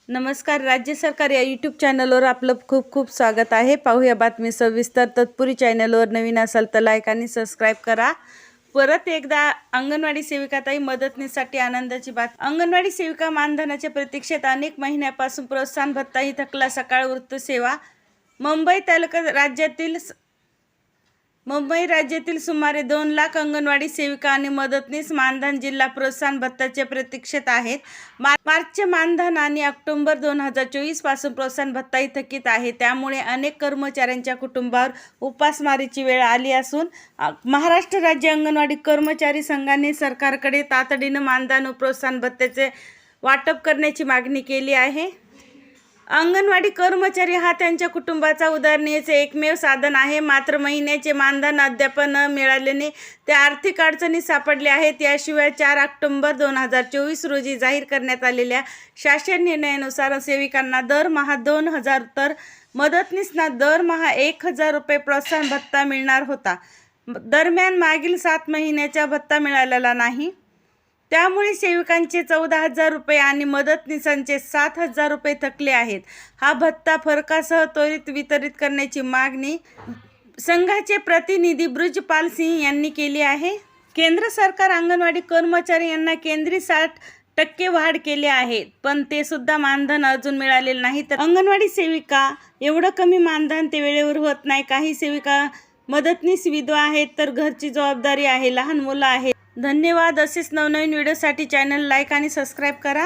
नमस्कार. राज्य सरकार या यूट्यूब चॅनलवर आपलं खूप खूप स्वागत आहे. पाहूया बातमी सविस्तर. तत्पूर्वी चॅनलवर नवीन असाल तर लाईक आणि सबस्क्राईब करा. परत एकदा अंगणवाडी सेविकाताई मदतनीसाठी आनंदाची बात. अंगणवाडी सेविका मानधनाच्या प्रतीक्षेत अनेक महिन्यापासून प्रोत्साहन भत्ताही थकला. सकाळ वृत्तसेवा. मुंबई राज्यातील सुमारे 2 लाख अंगणवाडी सेविका आणि मदतनीस मानधन जिल्हा प्रोत्साहन भत्त्याच्या प्रतीक्षेत आहेत. मार्चचे मानधन आणि ऑक्टोबर 2024 पासून प्रोत्साहन भत्ताही थकीत आहे. त्यामुळे अनेक कर्मचाऱ्यांच्या कुटुंबावर उपासमारीची वेळ आली असून महाराष्ट्र राज्य अंगणवाडी कर्मचारी संघाने सरकारकडे तातडीनं मानधन व प्रोत्साहन भत्त्याचे वाटप करण्याची मागणी केली आहे. अंगणवाडी कर्मचारी हा त्यांच्या कुटुंबाचा उदरनिर्वाहाचे एकमेव साधन आहे. मात्र महिन्याचे मानधन अद्याप न मिळाल्याने ते आर्थिक अडचणीत सापडले आहेत. याशिवाय 4 ऑक्टोबर 2024 रोजी जाहीर करण्यात आलेल्या शासन निर्णयानुसार सेविकांना दरमहा 2,000 तर मदतनीसना दरमहा 1,000 रुपये प्रोत्साहन भत्ता मिळणार होता. दरम्यान मागील 7 महिन्याचा भत्ता मिळालेला नाही. त्यामुळे सेविकांचे 14,000 रुपये आणि मदतनीसांचे 7,000 रुपये थकले आहेत. हा भत्ता फरकासह त्वरित वितरित करण्याची मागणी संघाचे प्रतिनिधी ब्रुजपाल सिंह यांनी केली आहे. केंद्र सरकार अंगणवाडी कर्मचारी यांना केंद्रीय 60% वाढ केली आहे, पण ते सुद्धा मानधन अजून मिळालेले नाही. तर अंगणवाडी सेविका एवढं कमी मानधन ते वेळेवर होत नाही. काही सेविका मदतनीस विधवा आहेत, तर घरची जबाबदारी आहे, लहान मुलं आहेत. धन्यवाद. असेच नवनवीन व्हिडिओसाठी चॅनल लाईक आणि सबस्क्राईब करा.